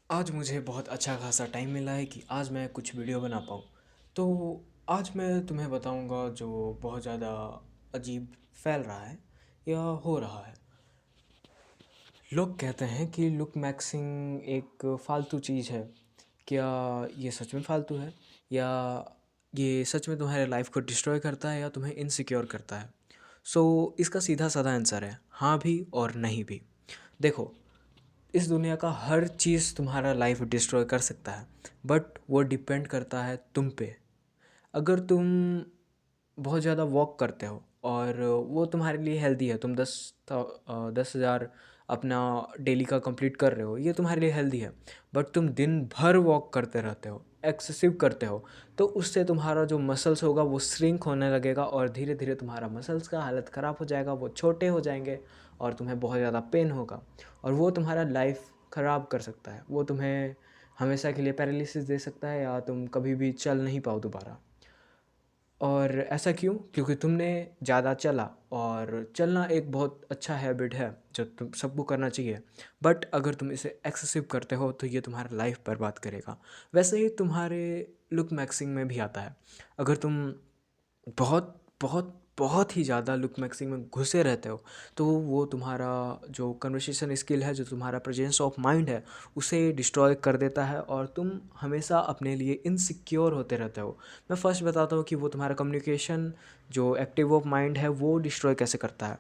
आज मुझे बहुत अच्छा खासा टाइम मिला है कि आज मैं कुछ वीडियो बना पाऊँ। तो आज मैं तुम्हें बताऊँगा जो बहुत ज़्यादा अजीब फैल रहा है या हो रहा है। लोग कहते हैं कि लुक मैक्सिंग एक फ़ालतू चीज़ है। क्या ये सच में फ़ालतू है? या ये सच में तुम्हारे लाइफ को डिस्ट्रॉय करता है या तुम्हें इनसिक्योर करता है? इसका सीधा साधा आंसर है हाँ भी और नहीं भी। देखो, इस दुनिया का हर चीज़ तुम्हारा लाइफ डिस्ट्रॉय कर सकता है, बट वो डिपेंड करता है तुम पे। अगर तुम बहुत ज़्यादा वॉक करते हो और वो तुम्हारे लिए हेल्दी है, तुम 10,000 अपना डेली का कंप्लीट कर रहे हो, ये तुम्हारे लिए हेल्दी है। बट तुम दिन भर वॉक करते रहते हो, एक्सेसिव करते हो, तो उससे तुम्हारा जो मसल्स होगा वो श्रिंक होने लगेगा और धीरे धीरे तुम्हारा मसल्स का हालत ख़राब हो जाएगा, वो छोटे हो जाएंगे और तुम्हें बहुत ज़्यादा पेन होगा। और वो तुम्हारा लाइफ ख़राब कर सकता है, वो तुम्हें हमेशा के लिए पैरालिसिस दे सकता है या तुम कभी भी चल नहीं पाओ दोबारा। और ऐसा क्यों? क्योंकि तुमने ज़्यादा चला, और चलना एक बहुत अच्छा हैबिट है जो तुम सबको करना चाहिए। बट अगर तुम इसे एक्सेसिव करते हो तो ये तुम्हारा लाइफ बर्बाद करेगा। वैसे ही तुम्हारे लुक मैक्सिंग में भी आता है। अगर तुम बहुत बहुत बहुत ही ज़्यादा लुक मैक्सिंग में घुसे रहते हो तो वो तुम्हारा जो कन्वर्सेशन स्किल है, जो तुम्हारा प्रेजेंस ऑफ माइंड है, उसे डिस्ट्रॉय कर देता है और तुम हमेशा अपने लिए इनसिक्योर होते रहते हो। मैं फर्स्ट बताता हूँ कि वो तुम्हारा कम्युनिकेशन, जो एक्टिव ऑफ माइंड है, वो डिस्ट्रॉय कैसे करता है।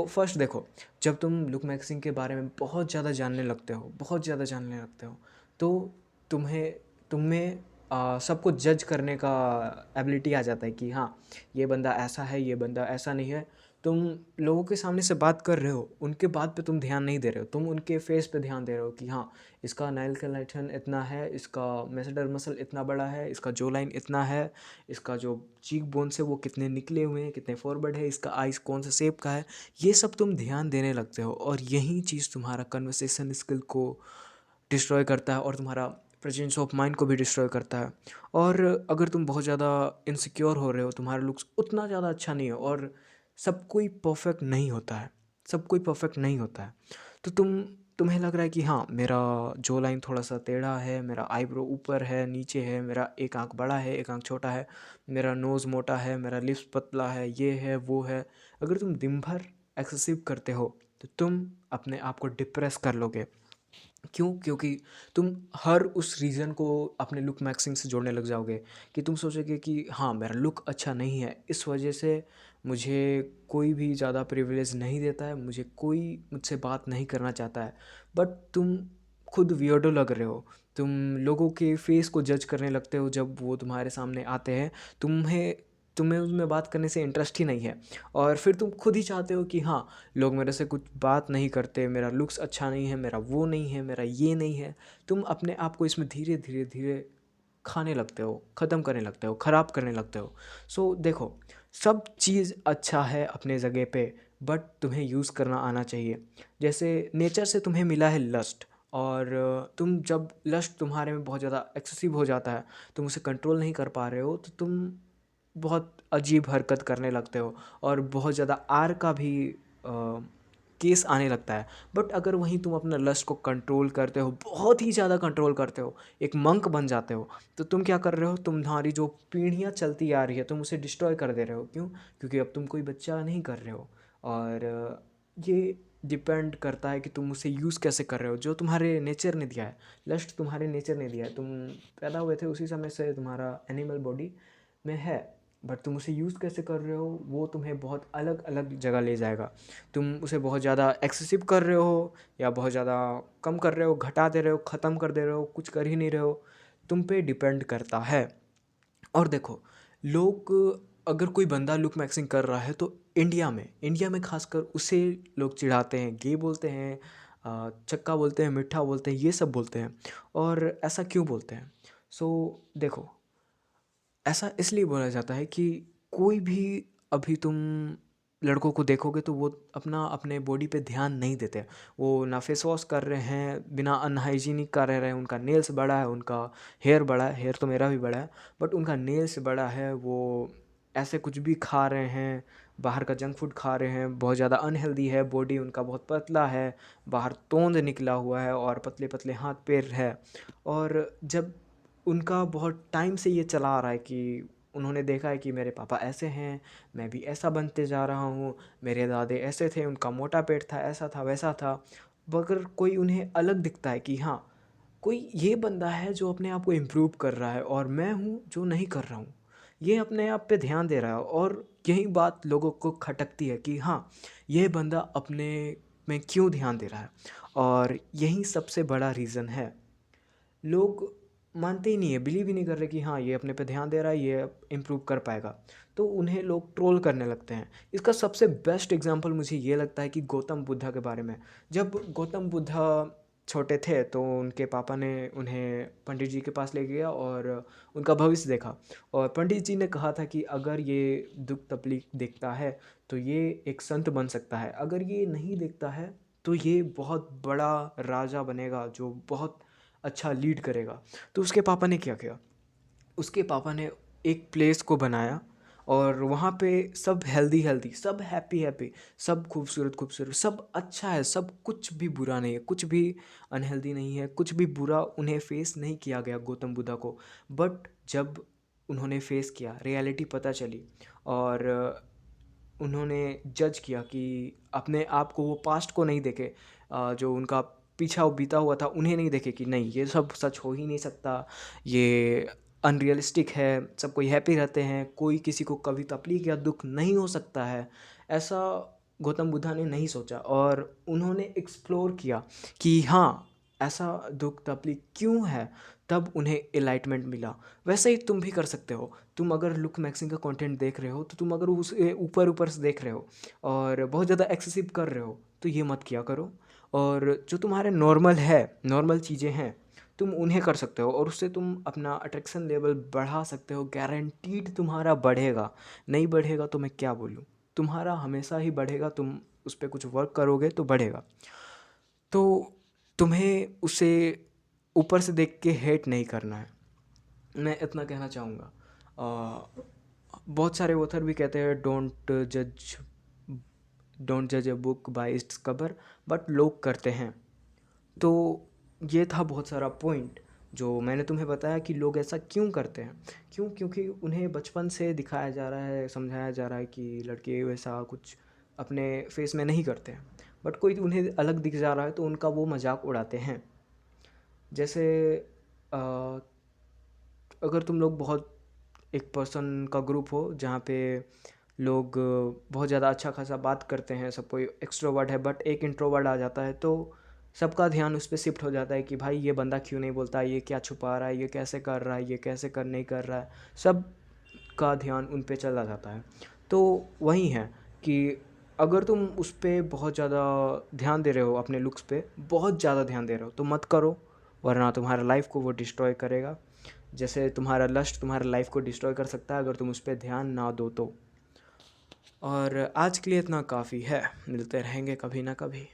फर्स्ट देखो, जब तुम लुक मैक्सिंग के बारे में बहुत ज़्यादा जानने लगते हो, बहुत ज़्यादा जानने लगते हो, तो तुम्हें तुम्हें सबको जज करने का एबिलिटी आ जाता है कि हाँ, ये बंदा ऐसा है, ये बंदा ऐसा नहीं है। तुम लोगों के सामने से बात कर रहे हो, उनके बात पे तुम ध्यान नहीं दे रहे हो, तुम उनके फेस पे ध्यान दे रहे हो कि हाँ, इसका नाइल कलेक्शन इतना है, इसका मेसेडर मसल इतना बड़ा है, इसका जो लाइन इतना है, इसका जो चीक बोन्स है वो कितने निकले हुए हैं, कितने फॉरवर्ड है, इसका आइस कौन सा शेप का है। ये सब तुम ध्यान देने लगते हो और यही चीज़ तुम्हारा कन्वर्सेशन स्किल को डिस्ट्रॉय करता है और तुम्हारा प्रेजेंस ऑफ माइंड को भी डिस्ट्रॉय करता है। और अगर तुम बहुत ज़्यादा इनसिक्योर हो रहे हो, तुम्हारा लुक्स उतना ज़्यादा अच्छा नहीं है, और सब कोई परफेक्ट नहीं होता है, सब कोई परफेक्ट नहीं होता है, तो तुम्हें लग रहा है कि हाँ, मेरा जो लाइन थोड़ा सा टेढ़ा है, मेरा आईब्रो ऊपर है, नीचे है, मेरा एक आंख बड़ा है, एक आंख छोटा है, मेरा नोज़ मोटा है, मेरा लिप्स पतला है, ये है वो है। अगर तुम दिन भर एक्सेसिव करते हो तो तुम अपने आप को डिप्रेस कर लोगे। क्यों? क्योंकि तुम हर उस रीज़न को अपने लुक मैक्सिंग से जोड़ने लग जाओगे कि तुम सोचोगे कि हाँ, मेरा लुक अच्छा नहीं है, इस वजह से मुझे कोई भी ज़्यादा प्रिविलेज नहीं देता है, मुझे कोई मुझसे बात नहीं करना चाहता है। बट तुम खुद वियर्डो लग रहे हो, तुम लोगों के फेस को जज करने लगते हो जब वो तुम्हारे सामने आते हैं। तुम्हें तुम्हें उनमें बात करने से इंटरेस्ट ही नहीं है, और फिर तुम खुद ही चाहते हो कि हाँ, लोग मेरे से कुछ बात नहीं करते, मेरा लुक्स अच्छा नहीं है, मेरा वो नहीं है, मेरा ये नहीं है। तुम अपने आप को इसमें धीरे धीरे धीरे खाने लगते हो, ख़त्म करने लगते हो, ख़राब करने लगते हो। देखो, सब चीज़ अच्छा है अपने जगह पे, बट तुम्हें यूज़ करना आना चाहिए। जैसे नेचर से तुम्हें मिला है लस्ट, और तुम जब लस्ट तुम्हारे में बहुत ज़्यादा एक्सेसिव हो जाता है, तुम उसे कंट्रोल नहीं कर पा रहे हो, तो तुम बहुत अजीब हरकत करने लगते हो और बहुत ज़्यादा आर का भी केस आने लगता है। बट अगर वहीं तुम अपना लस्ट को कंट्रोल करते हो, बहुत ही ज़्यादा कंट्रोल करते हो, एक मंक बन जाते हो, तो तुम क्या कर रहे हो, तुम्हारी जो पीढ़ियाँ चलती आ रही है तुम उसे डिस्ट्रॉय कर दे रहे हो। क्यों? क्योंकि अब तुम कोई बच्चा नहीं कर रहे हो। और ये डिपेंड करता है कि तुम उसे यूज़ कैसे कर रहे हो, जो तुम्हारे नेचर ने दिया है। लस्ट तुम्हारे नेचर ने दिया है, तुम पैदा हुए थे उसी समय से तुम्हारा एनिमल बॉडी में है। बट तुम उसे यूज़ कैसे कर रहे हो वो तुम्हें बहुत अलग अलग जगह ले जाएगा। तुम उसे बहुत ज़्यादा एक्सेसिव कर रहे हो या बहुत ज़्यादा कम कर रहे हो, घटा दे रहे हो, ख़त्म कर दे रहे हो, कुछ कर ही नहीं रहे हो, तुम पे डिपेंड करता है। और देखो, लोग, अगर कोई बंदा लुक मैक्सिंग कर रहा है तो इंडिया में खासकर उसे लोग चिढ़ाते हैं, गे बोलते हैं, चक्का बोलते हैं, मिठा बोलते हैं, ये सब बोलते हैं। और ऐसा क्यों बोलते हैं? देखो, ऐसा इसलिए बोला जाता है कि कोई भी, अभी तुम लड़कों को देखोगे तो वो अपने बॉडी पे ध्यान नहीं देते। वो ना फेस वॉश कर रहे हैं, बिना अनहाइजीनिक का रह रहे हैं, उनका नेल्स बड़ा है, उनका हेयर बड़ा है, हेयर तो मेरा भी बड़ा है, बट उनका नेल्स बड़ा है, वो ऐसे कुछ भी खा रहे हैं, बाहर का जंक फूड खा रहे हैं, बहुत ज़्यादा अनहेल्दी है, बॉडी उनका बहुत पतला है, बाहर तोंद निकला हुआ है और पतले पतले हाथ पैर है। और जब उनका बहुत टाइम से ये चला आ रहा है कि उन्होंने देखा है कि मेरे पापा ऐसे हैं, मैं भी ऐसा बनते जा रहा हूँ, मेरे दादे ऐसे थे, उनका मोटा पेट था, ऐसा था वैसा था। मगर कोई उन्हें अलग दिखता है कि हाँ, कोई ये बंदा है जो अपने आप को इम्प्रूव कर रहा है और मैं हूँ जो नहीं कर रहा हूँ। ये अपने आप पे ध्यान दे रहा है और यही बात लोगों को खटकती है कि हाँ, ये बंदा अपने में क्यों ध्यान दे रहा है। और यही सबसे बड़ा रीज़न है। लोग मानते ही नहीं है, बिलीव ही नहीं कर रहे कि हाँ, ये अपने पे ध्यान दे रहा है, ये इम्प्रूव कर पाएगा। तो उन्हें लोग ट्रोल करने लगते हैं। इसका सबसे बेस्ट एग्जांपल मुझे ये लगता है कि गौतम बुद्धा के बारे में। जब गौतम बुद्धा छोटे थे तो उनके पापा ने उन्हें पंडित जी के पास ले गया और उनका भविष्य देखा। और पंडित जी ने कहा था कि अगर ये दुख तकलीफ देखता है तो ये एक संत बन सकता है, अगर ये नहीं देखता है तो ये बहुत बड़ा राजा बनेगा जो बहुत अच्छा लीड करेगा। तो उसके पापा ने क्या किया, उसके पापा ने एक प्लेस को बनाया और वहाँ पे सब हेल्दी हेल्दी, सब हैप्पी हैप्पी, सब खूबसूरत खूबसूरत, सब अच्छा है, सब कुछ भी बुरा नहीं है, कुछ भी अनहेल्दी नहीं है, कुछ भी बुरा उन्हें फेस नहीं किया गया गौतम बुद्धा को। बट जब उन्होंने फेस किया, रियलिटी पता चली और उन्होंने जज किया कि अपने आप को, वो पास्ट को नहीं देखे, जो उनका पीछा बीता हुआ था उन्हें नहीं देखे कि नहीं, ये सब सच हो ही नहीं सकता, ये अनरियलिस्टिक है, सब कोई हैप्पी रहते हैं, कोई किसी को कभी तकलीफ या दुख नहीं हो सकता है। ऐसा गौतम बुद्धा ने नहीं सोचा और उन्होंने एक्सप्लोर किया कि हाँ, ऐसा दुख तकलीफ क्यों है। तब उन्हें एलाइटमेंट मिला। वैसे ही तुम भी कर सकते हो। तुम अगर लुक मैक्सिंग का कंटेंट देख रहे हो तो तुम अगर उसे ऊपर ऊपर से देख रहे हो और बहुत ज़्यादा एक्सेसिव कर रहे हो तो ये मत किया करो। और जो तुम्हारे नॉर्मल है, नॉर्मल चीज़ें हैं, तुम उन्हें कर सकते हो और उससे तुम अपना अट्रैक्शन लेवल बढ़ा सकते हो। गारंटीड तुम्हारा बढ़ेगा। नहीं बढ़ेगा तो मैं क्या बोलूँ, तुम्हारा हमेशा ही बढ़ेगा। तुम उस पर कुछ वर्क करोगे तो बढ़ेगा। तो तुम्हें उसे ऊपर से देख के हेट नहीं करना है, मैं इतना कहना चाहूँगा। बहुत सारे ऑथर भी कहते हैं जज डोंट जज a book by its cover, but लोग करते हैं। तो ये था बहुत सारा पॉइंट जो मैंने तुम्हें बताया कि लोग ऐसा क्यों करते हैं। क्यों? क्योंकि उन्हें बचपन से दिखाया जा रहा है, समझाया जा रहा है कि लड़के वैसा कुछ अपने फेस में नहीं करते हैं। बट कोई उन्हें अलग दिख जा रहा है तो उनका वो मजाक उड़ाते हैं। जैसे अ, अगर तुम लोग बहुत, एक पर्सन का ग्रुप हो जहाँ पे लोग बहुत ज़्यादा अच्छा खासा बात करते हैं, सब कोई एक्सट्रोवर्ट है, बट एक इंट्रोवर्ट आ जाता है तो सबका ध्यान उस पर शिफ्ट हो जाता है कि भाई ये बंदा क्यों नहीं बोलता, ये क्या छुपा रहा है, ये कैसे कर रहा है, ये कैसे कर नहीं कर रहा है। सब का ध्यान उन पे चला जाता है। तो वही है कि अगर तुम उस पर बहुत ज़्यादा ध्यान दे रहे हो, अपने लुक्स पे बहुत ज़्यादा ध्यान दे रहे हो तो मत करो, वरना तुम्हारा लाइफ को वो डिस्ट्रॉय करेगा। जैसे तुम्हारा लस्ट तुम्हारा लाइफ को डिस्ट्रॉय कर सकता है अगर तुम उस पर ध्यान ना दो तो। और आज के लिए इतना काफ़ी है, मिलते रहेंगे कभी ना कभी।